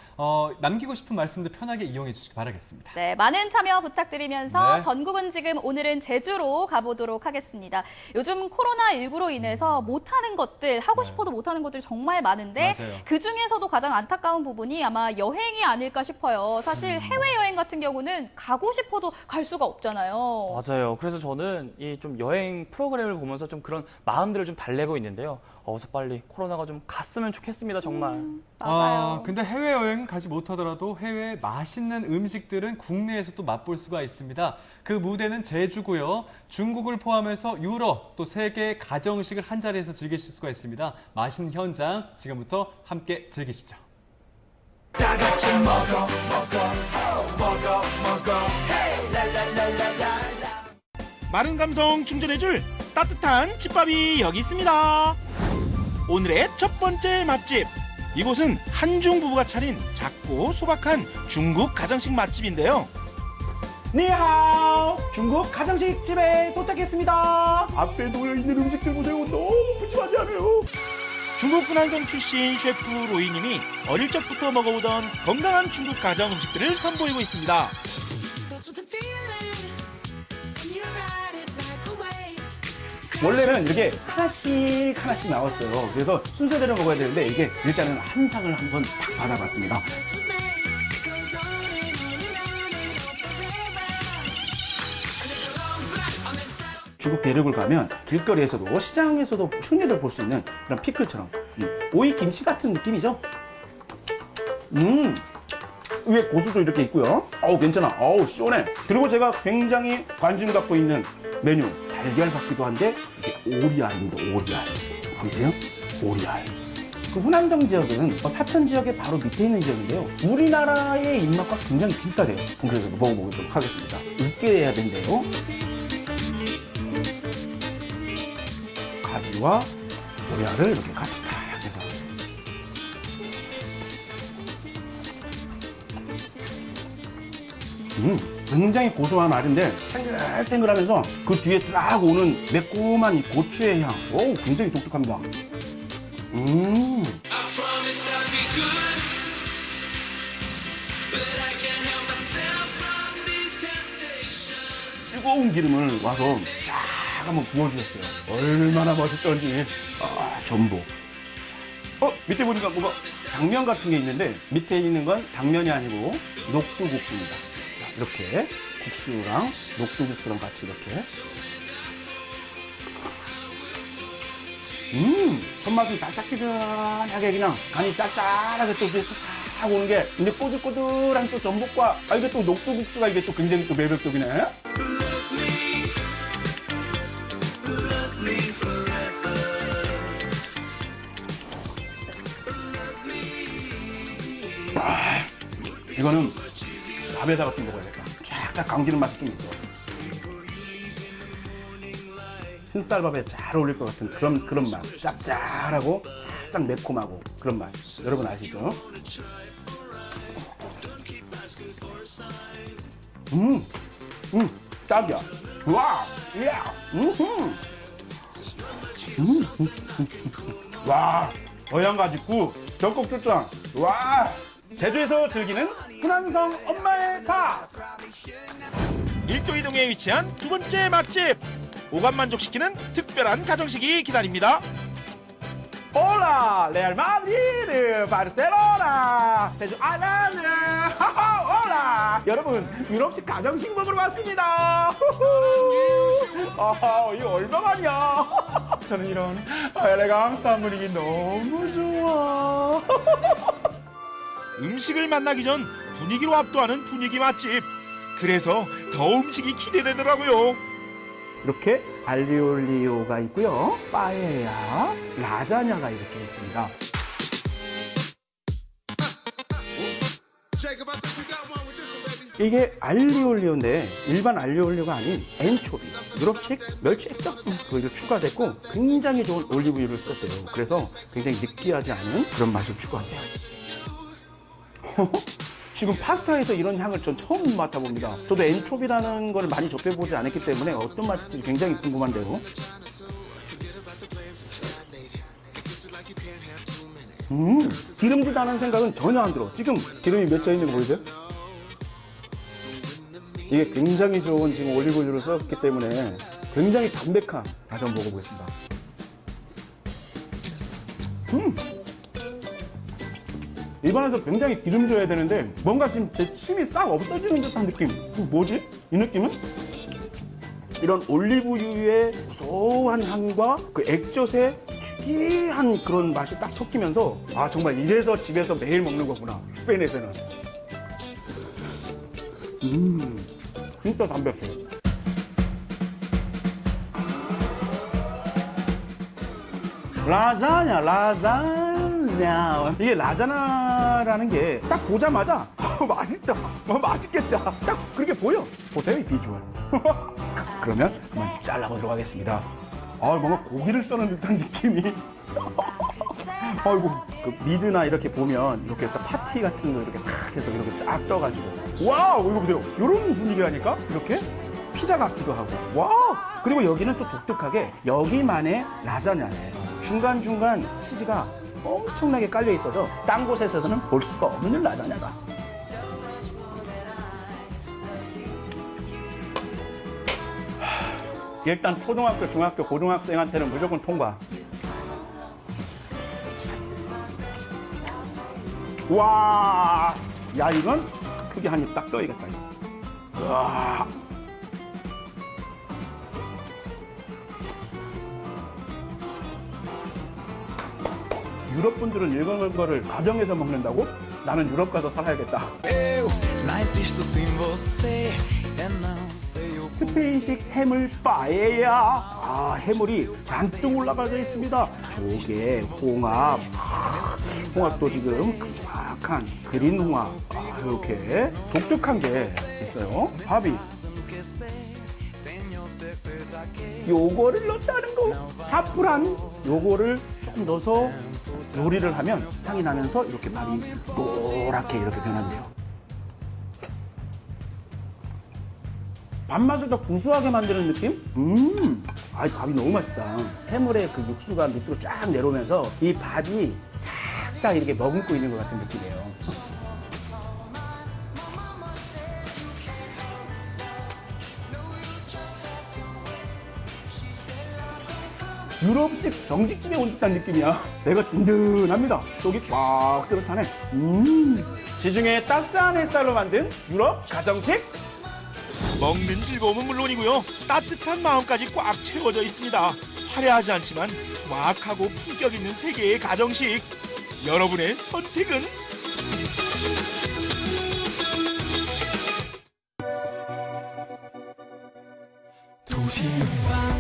남기고 싶은 말씀들 편하게 이용해 주시기 바라겠습니다. 네, 많은 참여 부탁드리면서 네. 전국은 지금 오늘은 제주로 가보도록 하겠습니다. 요즘 코로나19로 인해서 못하는 것들, 하고 싶어도 못하는 것들이 정말 많은데 맞아요. 그중에서도 가장 안타까운 부분이 아마 여행이 아닐까 싶어요. 사실 해외여행 같은 경우는 가고 싶어도 갈 수가 없잖아요. 맞아요. 그래서 저는 이 좀 여행 프로그램을 보면서 좀 그런 마음들을 좀 달래고 있는데요. 어서 빨리 코로나가 좀 갔으면 좋겠습니다, 정말. 맞아요. 근데 해외여행 가지 못하더라도 해외 맛있는 음식들은 국내에서 또 맛볼 수가 있습니다. 그 무대는 제주고요. 중국을 포함해서 유럽, 또 세계 가정식을 한 자리에서 즐기실 수가 있습니다. 맛있는 현장 지금부터 함께 즐기시죠. 다 같이 먹어, hey, la, la, la, la, la, la. 마른 감성 충전해줄 따뜻한 집밥이 여기 있습니다. 오늘의 첫 번째 맛집. 이곳은 한중 부부가 차린 작고 소박한 중국 가정식 맛집인데요. 니하오! 중국 가정식 집에 도착했습니다. 앞에 놓여있는 음식들 보세요. 너무 푸짐하지 않아요? 중국 후난성 출신 셰프 로이님이 어릴 적부터 먹어오던 건강한 중국 가정 음식들을 선보이고 있습니다. 원래는 이렇게 하나씩 나왔어요. 그래서 순서대로 먹어야 되는데 이게 일단은 한 상을 한번 딱 받아봤습니다. 중국 대륙을 가면 길거리에서도 시장에서도 흔히들 볼 수 있는 그런 피클처럼 오이 김치 같은 느낌이죠. 위에 고수도 이렇게 있고요. 괜찮아. 시원해. 그리고 제가 굉장히 관심 갖고 있는 메뉴 달걀 같기도 한데 이게 오리알입니다. 오리알 보이세요? 오리알. 그 후난성 지역은 사천 지역의 바로 밑에 있는 지역인데요. 우리나라의 입맛과 굉장히 비슷하대요. 그래서 먹어보도록 하겠습니다. 으깨야 된대요. 가지와 오리알을 이렇게 같이 딱 해서 굉장히 고소한 알인데 탱글탱글하면서 그 뒤에 싹 오는 매콤한 이 고추의 향, 굉장히 독특합니다. 뜨거운 기름을 와서 싹 한번 부어주셨어요. 얼마나 맛있던지. 전복. 밑에 보니까 뭐가 당면 같은 게 있는데 밑에 있는 건 당면이 아니고 녹두국수입니다. 이렇게 국수랑 녹두국수랑 같이 이렇게. 손맛은 달짝지근하게 그냥 간이 짭짤하게 또 이렇게 싹 오는 게 근데 꼬들꼬들한 또 전복과 이게 또 녹두국수가 이게 또 굉장히 또 매력적이네. 이거는 밥에다가 좀 먹어야겠다. 쫙쫙 감기는 맛이 좀 있어. 흰쌀밥에 잘 어울릴 것 같은 그런 맛. 짭짤하고 살짝 매콤하고 그런 맛. 여러분 아시죠? 딱이야. 와, 와, 어양가지국 전국출장. 와. 제주에서 즐기는 후난성 엄마의 밥. 일도이동에 위치한 두 번째 맛집. 오감 만족시키는 특별한 가정식이 기다립니다. 올라 레알 마드리드 바르셀로나 제주 아나는 올라 여러분 유럽식 가정식 먹으러 왔습니다. 이거 얼마만이야. 저는 이런 엘레강스한 분위기 너무 좋아. 음식을 만나기 전 분위기로 압도하는 분위기 맛집. 그래서 더 음식이 기대되더라고요. 이렇게 알리올리오가 있고요. 빠에야, 라자냐가 이렇게 있습니다. 이게 알리올리오인데 일반 알리올리오가 아닌 엔초비, 유럽식 멸치 액젓 그걸 추가됐고 굉장히 좋은 올리브유를 썼대요. 그래서 굉장히 느끼하지 않은 그런 맛을 추가한대요. 지금 파스타에서 이런 향을 전 처음 맡아봅니다. 저도 엔초비라는 걸 많이 접해보지 않았기 때문에 어떤 맛일지 굉장히 궁금한데요. 기름지다는 생각은 전혀 안 들어. 지금 기름이 맺혀 있는 거 보이세요? 이게 굉장히 좋은 지금 올리브유를 썼기 때문에 굉장히 담백한. 다시 한번 먹어보겠습니다. 입안에서 굉장히 기름져야 되는데 뭔가 지금 제 침이 싹 없어지는 듯한 느낌. 뭐지? 이 느낌은? 이런 올리브유의 고소한 향과 그 액젓의 특이한 그런 맛이 딱 섞이면서 정말 이래서 집에서 매일 먹는 거구나. 스페인에서는. 진짜 담백해. 라자냐. 이게 라자냐라는 게 딱 보자마자 맛있다, 맛있겠다 딱 그렇게 보여. 보세요 이 비주얼. 그러면 한번 잘라보도록 하겠습니다. 뭔가 고기를 써는 듯한 느낌이. 아이고, 그 미드나 이렇게 보면 이렇게 딱 파티 같은 거 이렇게 탁 해서 이렇게 딱 떠가지고. 와우, 이거 보세요. 이런 분위기라니까? 이렇게 피자 같기도 하고. 와우! 그리고 여기는 또 독특하게 여기만의 라자냐예요. 중간중간 치즈가 엄청나게 깔려 있어서 딴 곳에서는 볼 수가 없는 라자냐다. 일단 초등학교, 중학교, 고등학생한테는 무조건 통과. 와, 야, 이건 크게 한 입 딱 떠야겠다, 이거. 와. 유럽 분들은 이런 거를 가정에서 먹는다고? 나는 유럽 가서 살아야겠다. 스페인식 해물 빠에야. 해물이 잔뜩 올라가져 있습니다. 조개, 홍합, 홍합도 지금 큼직한 그린 홍합. 이렇게 독특한 게 있어요. 밥이 요거를 넣었다는 거. 사프란 요거를 조금 넣어서 요리를 하면 향이 나면서 이렇게 밥이 노랗게 이렇게 변한대요. 밥맛을 더 구수하게 만드는 느낌? 밥이 너무 맛있다. 해물의 그 육수가 밑으로 쫙 내려오면서 이 밥이 싹 다 이렇게 머금고 있는 것 같은 느낌이에요. 유럽식 정식집에 온 듯한 느낌이야. 배가 든든합니다. 속이 꽉 들어 차네. 지중해 따스한 햇살로 만든 유럽 가정식. 먹는 즐거움은 물론이고요. 따뜻한 마음까지 꽉 채워져 있습니다. 화려하지 않지만 소박하고 품격 있는 세계의 가정식. 여러분의 선택은?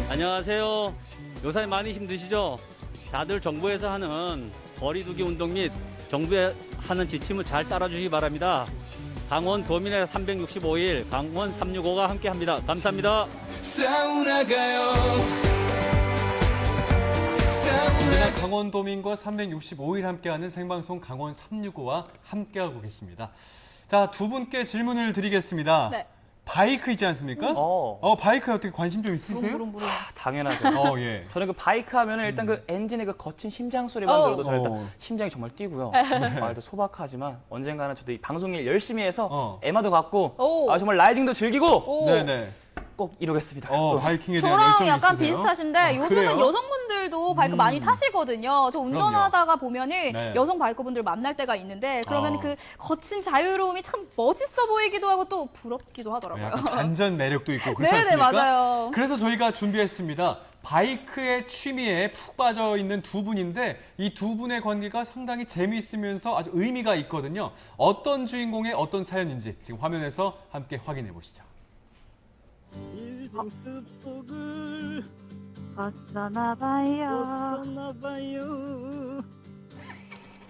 안녕하세요. 요새 많이 힘드시죠? 다들 정부에서 하는 거리두기 운동 및 정부에 하는 지침을 잘 따라주시기 바랍니다. 강원 도민의 365일 강원 365가 함께합니다. 감사합니다. 우리나라 강원도민과 365일 함께하는 생방송 강원 365와 함께하고 계십니다. 자, 두 분께 질문을 드리겠습니다. 네. 바이크이지 않습니까? 바이크에 어떻게 관심 좀 있으세요? 당연하죠. 예. 저는 그 바이크 하면은 일단 그 엔진의 그 거친 심장 소리만 들어도 저는 일단 심장이 정말 뛰고요. 말도 소박하지만 언젠가는 저도 이 방송일 열심히 해서 에마도 갖고 정말 라이딩도 즐기고 네네. 꼭 이루겠습니다. 바이킹에 대한 저랑 열정이 약간 있으세요? 비슷하신데 요즘은 그래요? 여성분들도 바이크 많이 타시거든요. 저 운전하다가 보면은 네. 여성 바이커분들 만날 때가 있는데 그러면 그 거친 자유로움이 참 멋있어 보이기도 하고 또 부럽기도 하더라고요. 약간 반전 매력도 있고 그렇지 네네, 않습니까? 맞아요. 그래서 저희가 준비했습니다. 바이크의 취미에 푹 빠져 있는 두 분인데 이 두 분의 관계가 상당히 재미있으면서 아주 의미가 있거든요. 어떤 주인공의 어떤 사연인지 지금 화면에서 함께 확인해 보시죠.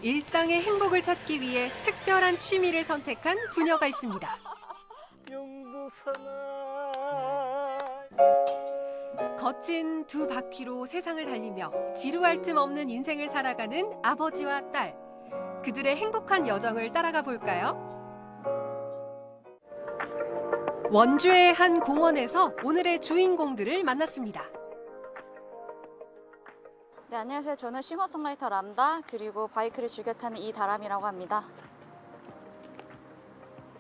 일상의 행복을 찾기 위해 특별한 취미를 선택한 부녀가 있습니다. 거친 두 바퀴로 세상을 달리며 지루할 틈 없는 인생을 살아가는 아버지와 딸. 그들의 행복한 여정을 따라가 볼까요? 원주의 한 공원에서 오늘의 주인공들을 만났습니다. 네, 안녕하세요. 저는 싱어송라이터 람다 그리고 바이크를 즐겨 타는 이다람이라고 합니다.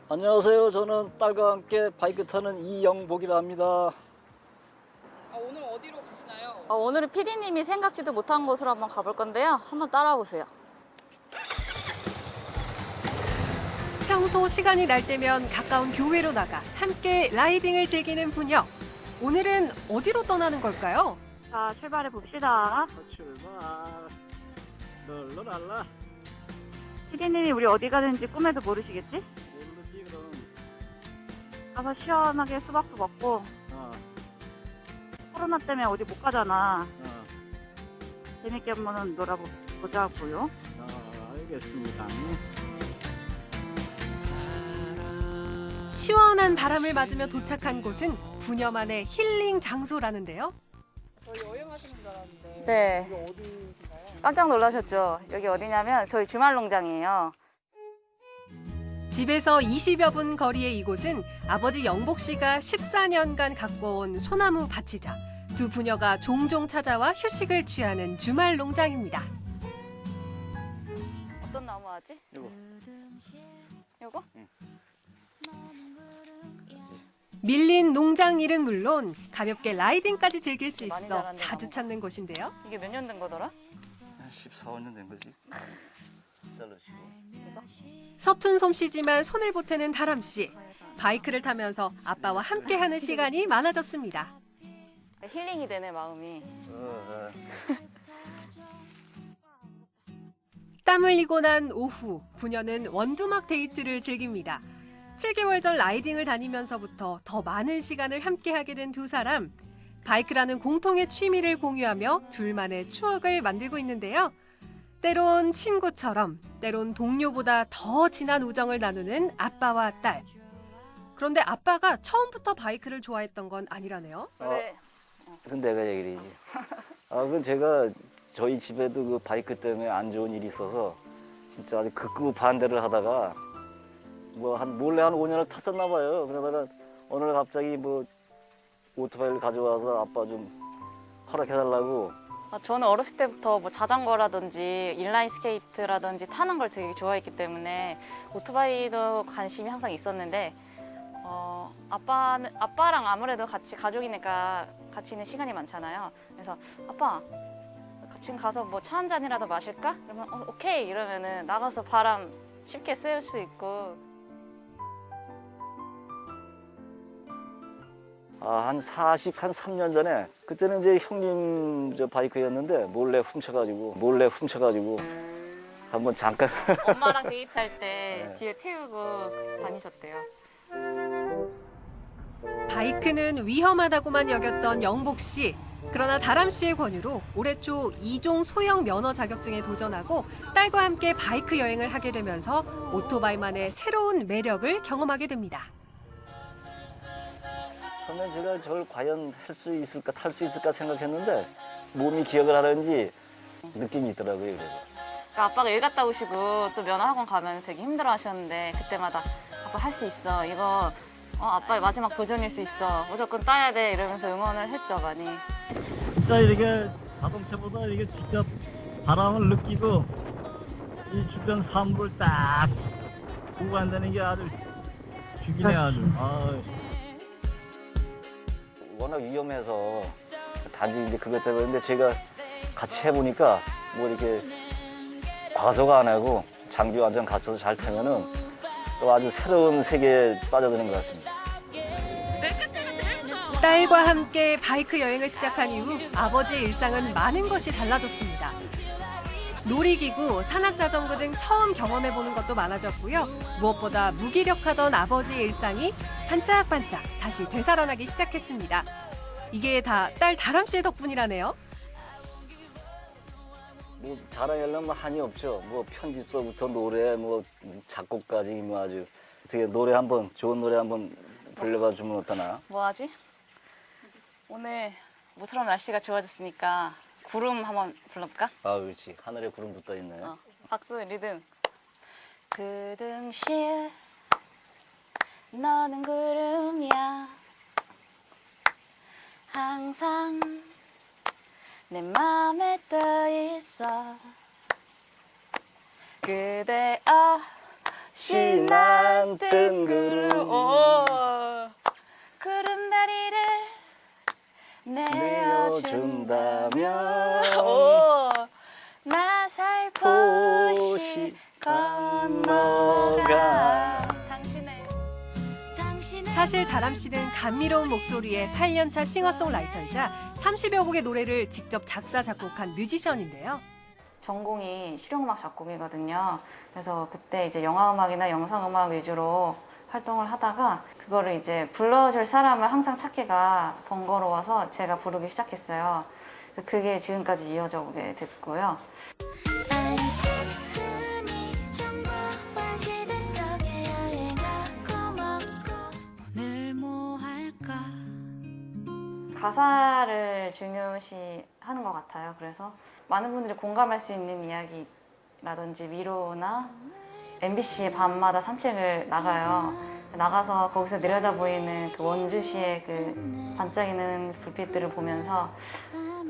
안녕하세요. 저는 딸과 함께 바이크 타는 이영복이라 합니다. 오늘 어디로 가시나요? 오늘은 PD님이 생각지도 못한 곳으로 한번 가볼 건데요. 한번 따라와 보세요. 평소 시간이 날 때면 가까운 교외로 나가 함께 라이딩을 즐기는 부녀. 오늘은 어디로 떠나는 걸까요? 자, 출발해 봅시다. 출발. 널널랄라. 피디님이 우리 어디 가는지 꿈에도 모르시겠지? 모르지 그럼. 가서 시원하게 수박도 먹고. 코로나 때문에 어디 못 가잖아. 재밌게 한번 놀아보자고요. 알겠습니다. 시원한 바람을 맞으며 도착한 곳은 부녀만의 힐링 장소라는데요. 저희 여행하시는 줄 알았는데. 네. 여기 어디신가요? 깜짝 놀라셨죠? 여기 어디냐면 저희 주말 농장이에요. 집에서 20여 분 거리의 이곳은 아버지 영복 씨가 14년간 갖고 온 소나무 밭이자 두 부녀가 종종 찾아와 휴식을 취하는 주말 농장입니다. 어떤 나무 하지? 요거? 밀린 농장 일은 물론 가볍게 라이딩까지 즐길 수 많이 있어 자랐네, 자주 나무가. 찾는 곳인데요. 이게 몇 년 된 거더라? 14, 15년 된 거지. 잘라주고. 서툰 솜씨지만 손을 보태는 다람 씨. 바이크를 타면서 아빠와 함께하는 시간이 많아졌습니다. 힐링이 되네, 마음이. 땀 흘리고 난 오후, 부녀는 원두막 데이트를 즐깁니다. 7개월 전 라이딩을 다니면서부터 더 많은 시간을 함께하게 된 두 사람. 바이크라는 공통의 취미를 공유하며 둘만의 추억을 만들고 있는데요. 때론 친구처럼, 때론 동료보다 더 진한 우정을 나누는 아빠와 딸. 그런데 아빠가 처음부터 바이크를 좋아했던 건 아니라네요. 그건 내가 얘기를 해야지. 그건 제가 저희 집에도 그 바이크 때문에 안 좋은 일이 있어서 진짜 아주 극구 반대를 하다가 뭐 몰래 한 5년을 탔었나 봐요. 그러다가 어느 날 갑자기 뭐 오토바이를 가져와서 아빠 좀 허락해달라고. 저는 어렸을 때부터 뭐 자전거라든지 인라인 스케이트라든지 타는 걸 되게 좋아했기 때문에 오토바이도 관심이 항상 있었는데 아빠랑 아무래도 같이 가족이니까 같이 있는 시간이 많잖아요. 그래서 아빠 지금 가서 뭐 차 한 잔이라도 마실까? 그러면 오케이 이러면은 나가서 바람 쉽게 쐴 수 있고. 한 3년 전에 그때는 이제 형님 저 바이크였는데 몰래 훔쳐가지고 한번 잠깐 엄마랑 데이트할 때 뒤에 태우고 다니셨대요. 바이크는 위험하다고만 여겼던 영복 씨. 그러나 다람 씨의 권유로 올해 초 2종 소형 면허 자격증에 도전하고 딸과 함께 바이크 여행을 하게 되면서 오토바이만의 새로운 매력을 경험하게 됩니다. 처음엔 제가 저걸 과연 할 수 있을까, 탈 수 있을까 생각했는데 몸이 기억을 하는지 느낌이 있더라고요. 그래서. 그러니까 아빠가 일 갔다 오시고 또 면허 학원 가면 되게 힘들어 하셨는데 그때마다 아빠 할 수 있어. 이거 아빠의 마지막 도전일 수 있어. 무조건 따야 돼. 이러면서 응원을 했죠, 많이. 진짜 이렇게 자동차보다 이게 직접 바람을 느끼고 이 주변 사물을 딱 보고 간다는 게 아주 죽이네 아주. 워낙 위험해서 단지 이제 그것 때문에 근데 제가 같이 해보니까 뭐 이렇게 과속 안 하고 장비 완전 갖춰서 잘 타면은 또 아주 새로운 세계에 빠져드는 것 같습니다. 딸과 함께 바이크 여행을 시작한 이후 아버지의 일상은 많은 것이 달라졌습니다. 놀이기구, 산악자전거 등 처음 경험해보는 것도 많아졌고요. 무엇보다 무기력하던 아버지의 일상이 반짝반짝 다시 되살아나기 시작했습니다. 이게 다 딸 다람 씨의 덕분이라네요. 뭐 자랑하려면 한이 없죠. 뭐 편집서부터 노래, 뭐 작곡까지 뭐 아주 어떻게 노래 한번 좋은 노래 한번 불러봐 주면 어떠나? 뭐 하지? 오늘 모처럼 날씨가 좋아졌으니까 구름 한번 불러볼까? 그렇지. 하늘에 구름 붙어 있네. 박수, 리듬. 그 등실 너는 구름이야 항상 내 맘에 떠있어 그대 없이 난 뜬구름 구름다리를 내어준다면 나 살포시 건너가 사실 다람 씨는 감미로운 목소리의 8년차 싱어송라이터이자 30여 곡의 노래를 직접 작사, 작곡한 뮤지션인데요. 전공이 실용음악 작곡이거든요. 그래서 그때 이제 영화음악이나 영상음악 위주로 활동을 하다가 그거를 이제 불러줄 사람을 항상 찾기가 번거로워서 제가 부르기 시작했어요. 그게 지금까지 이어져 오게 됐고요. 가사를 중요시 하는 것 같아요. 그래서 많은 분들이 공감할 수 있는 이야기라든지 위로나 MBC에 밤마다 산책을 나가요. 나가서 거기서 내려다 보이는 그 원주시의 그 반짝이는 불빛들을 보면서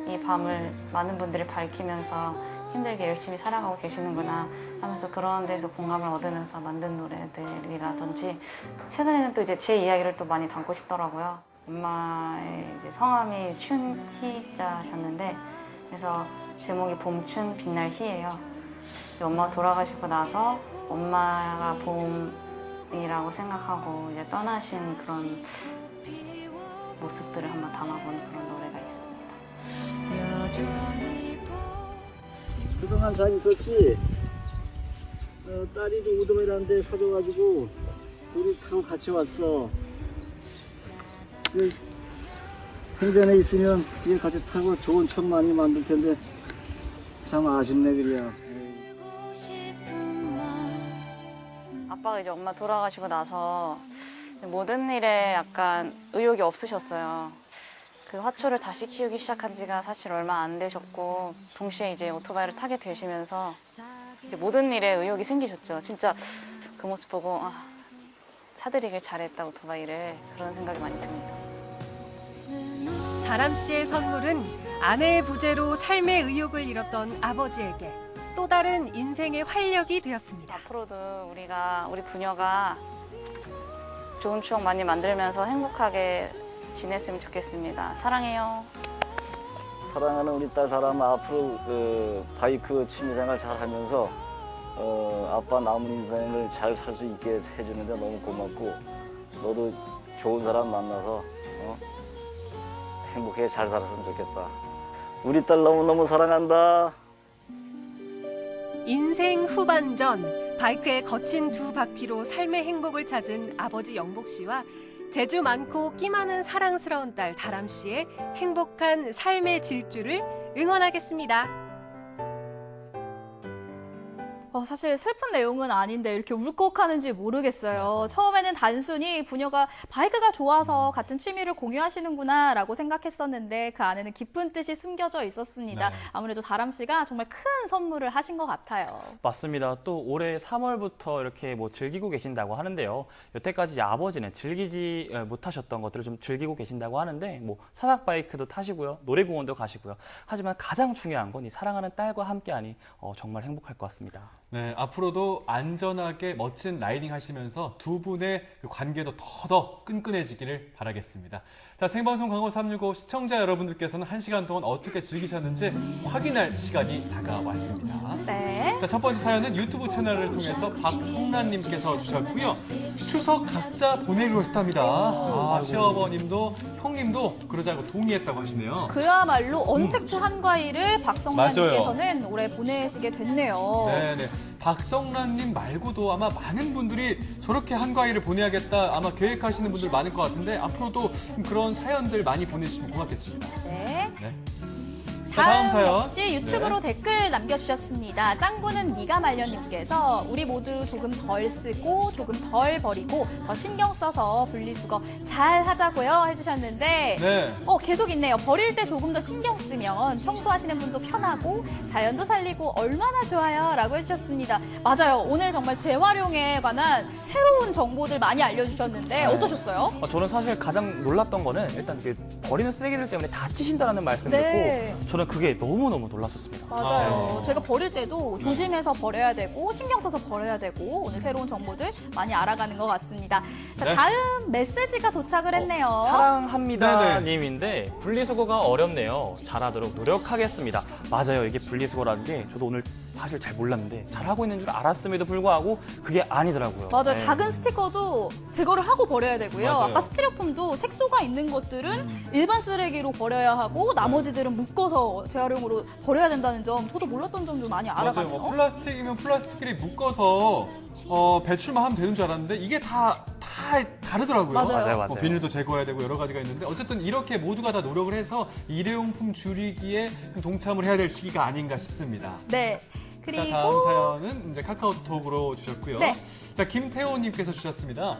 이 밤을 많은 분들이 밝히면서 힘들게 열심히 살아가고 계시는구나 하면서 그런 데서 공감을 얻으면서 만든 노래들이라든지 최근에는 또 이제 제 이야기를 또 많이 담고 싶더라고요. 엄마의 이제 성함이 춘희자셨는데 그래서 제목이 봄춘 빛날 희예요. 엄마가 돌아가시고 나서 엄마가 봄이라고 생각하고 이제 떠나신 그런 모습들을 한번 담아보는 그런 노래가 있습니다. 그동안 잘 있었지? 딸이도 우동이라는 데 사줘가지고 우리 타고 같이 왔어. 생전에 있으면 뒤에 같이 타고 좋은 추억 많이 만들 텐데 참 아쉽네 그래요. 아빠가 이제 엄마 돌아가시고 나서 모든 일에 약간 의욕이 없으셨어요. 그 화초를 다시 키우기 시작한 지가 사실 얼마 안 되셨고 동시에 이제 오토바이를 타게 되시면서 이제 모든 일에 의욕이 생기셨죠. 진짜 그 모습 보고 사드리길 잘했다 오토바이를 그런 생각이 많이 듭니다. 다람 씨의 선물은 아내의 부재로 삶의 의욕을 잃었던 아버지에게 또 다른 인생의 활력이 되었습니다. 앞으로도 우리 부녀가 좋은 추억 많이 만들면서 행복하게 지냈으면 좋겠습니다. 사랑해요. 사랑하는 우리 딸 사람아 앞으로 그 바이크 취미생활 잘 하면서 아빠 남은 인생을 잘 살 수 있게 해주는데 너무 고맙고 너도 좋은 사람 만나서 행복하게 잘 살았으면 좋겠다. 우리 딸 너무너무 사랑한다. 인생 후반전 바이크의 거친 두 바퀴로 삶의 행복을 찾은 아버지 영복 씨와 재주 많고 끼 많은 사랑스러운 딸 다람 씨의 행복한 삶의 질주를 응원하겠습니다. 사실 슬픈 내용은 아닌데 이렇게 울컥하는지 모르겠어요. 처음에는 단순히 부녀가 바이크가 좋아서 같은 취미를 공유하시는구나 라고 생각했었는데 그 안에는 깊은 뜻이 숨겨져 있었습니다. 네. 아무래도 다람 씨가 정말 큰 선물을 하신 것 같아요. 맞습니다. 또 올해 3월부터 이렇게 뭐 즐기고 계신다고 하는데요. 여태까지 이제 아버지는 즐기지 못하셨던 것들을 좀 즐기고 계신다고 하는데 뭐 산악 바이크도 타시고요. 놀이공원도 가시고요. 하지만 가장 중요한 건 이 사랑하는 딸과 함께하니 정말 행복할 것 같습니다. 네, 앞으로도 안전하게 멋진 라이딩 하시면서 두 분의 관계도 더 끈끈해지기를 바라겠습니다. 자, 생방송 강원 365 시청자 여러분들께서는 1시간 동안 어떻게 즐기셨는지 확인할 시간이 다가왔습니다. 네. 자, 첫 번째 사연은 유튜브 채널을 통해서 박성란님께서 주셨고요. 추석 각자 보내기로 했답니다. 시어머님도 형님도 그러자고 동의했다고 하시네요. 그야말로 언택트 한과일을 박성란님께서는 올해 보내시게 됐네요. 네네. 박성란님 말고도 아마 많은 분들이 저렇게 한과일을 보내야겠다 아마 계획하시는 분들 많을 것 같은데 앞으로도 그런 사연들 많이 보내주시면 고맙겠습니다. 네. 네. 다음 역시 유튜브로 댓글 남겨주셨습니다. 짱구는 니가 말년님께서 우리 모두 조금 덜 쓰고 조금 덜 버리고 더 신경 써서 분리수거 잘 하자고요 해주셨는데 네. 계속 있네요. 버릴 때 조금 더 신경 쓰면 청소하시는 분도 편하고 자연도 살리고 얼마나 좋아요 라고 해주셨습니다. 맞아요. 오늘 정말 재활용에 관한 새로운 정보들 많이 알려주셨는데 어떠셨어요? 저는 사실 가장 놀랐던 거는 일단 그 버리는 쓰레기들 때문에 다치신다는 말씀을 네. 듣고 저는 그게 너무너무 놀랐었습니다. 맞아요. 제가 버릴 때도 조심해서 버려야 되고 신경 써서 버려야 되고 오늘 새로운 정보들 많이 알아가는 것 같습니다. 자, 네. 다음 메시지가 도착을 했네요. 사랑합니다 님인데 분리수거가 어렵네요. 잘하도록 노력하겠습니다. 맞아요. 이게 분리수거라는 게 저도 오늘 사실 잘 몰랐는데 잘하고 있는 줄 알았음에도 불구하고 그게 아니더라고요. 맞아요. 네. 작은 스티커도 제거를 하고 버려야 되고요. 맞아요. 아까 스티로폼도 색소가 있는 것들은 일반 쓰레기로 버려야 하고 나머지들은 묶어서 재활용으로 버려야 된다는 점 저도 몰랐던 점 좀 많이 알아가네요. 맞아요. 플라스틱이면 플라스틱끼리 묶어서 배출만 하면 되는 줄 알았는데 이게 다 다르더라고요. 맞아요. 비닐도 제거해야 되고 여러 가지가 있는데 어쨌든 이렇게 모두가 다 노력을 해서 일회용품 줄이기에 동참을 해야 될 시기가 아닌가 싶습니다. 네. 그리고 자, 다음 사연은 이제 카카오톡으로 주셨고요. 네. 자, 김태호님께서 주셨습니다.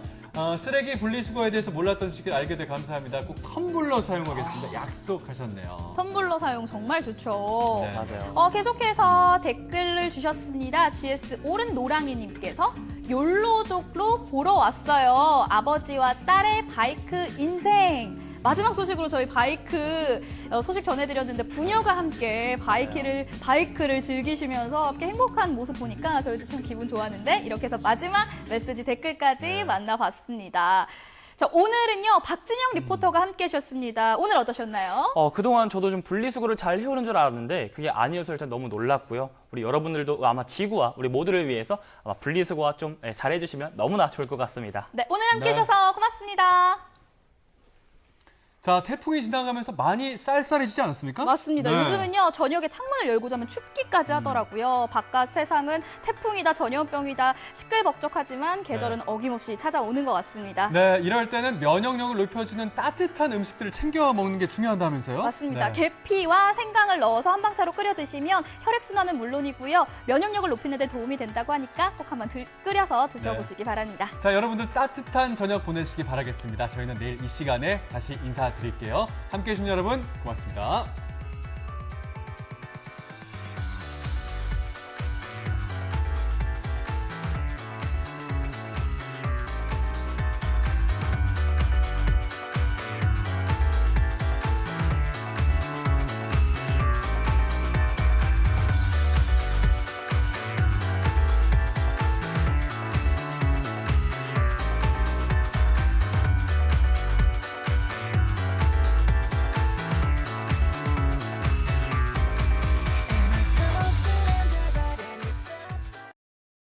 쓰레기 분리수거에 대해서 몰랐던 시기를 알게 돼 감사합니다. 꼭 텀블러 사용하겠습니다. 약속하셨네요. 텀블러 사용 정말 좋죠. 네. 맞아요. 계속해서 댓글을 주셨습니다. GS 오른 노랑이님께서 욜로족로 보러 왔어요. 아버지와 딸의 바이크 인생. 마지막 소식으로 저희 바이크 소식 전해드렸는데 부녀가 함께 바이크를 즐기시면서 함께 행복한 모습 보니까 저희도 참 기분 좋았는데 이렇게 해서 마지막 메시지 댓글까지 만나봤습니다. 자, 오늘은요 박진영 리포터가 함께 해주셨습니다. 오늘 어떠셨나요? 그동안 저도 좀 분리수거를 잘 해오는 줄 알았는데 그게 아니어서 일단 너무 놀랐고요. 우리 여러분들도 아마 지구와 우리 모두를 위해서 아마 분리수거와 좀 잘해주시면 너무나 좋을 것 같습니다. 네, 오늘 함께 해주셔서 고맙습니다. 자, 태풍이 지나가면서 많이 쌀쌀해지지 않았습니까? 맞습니다. 네. 요즘은요 저녁에 창문을 열고 자면 춥기까지 하더라고요. 바깥 세상은 태풍이다 전염병이다 시끌벅적하지만 계절은 어김없이 찾아오는 것 같습니다. 네, 이럴 때는 면역력을 높여주는 따뜻한 음식들을 챙겨 먹는 게 중요하다면서요? 맞습니다. 네. 계피와 생강을 넣어서 한방차로 끓여 드시면 혈액순환은 물론이고요. 면역력을 높이는 데 도움이 된다고 하니까 꼭 한번 끓여서 드셔보시기 바랍니다. 자, 여러분들 따뜻한 저녁 보내시기 바라겠습니다. 저희는 내일 이 시간에 다시 인사드릴게요. 함께해 주신 여러분 고맙습니다.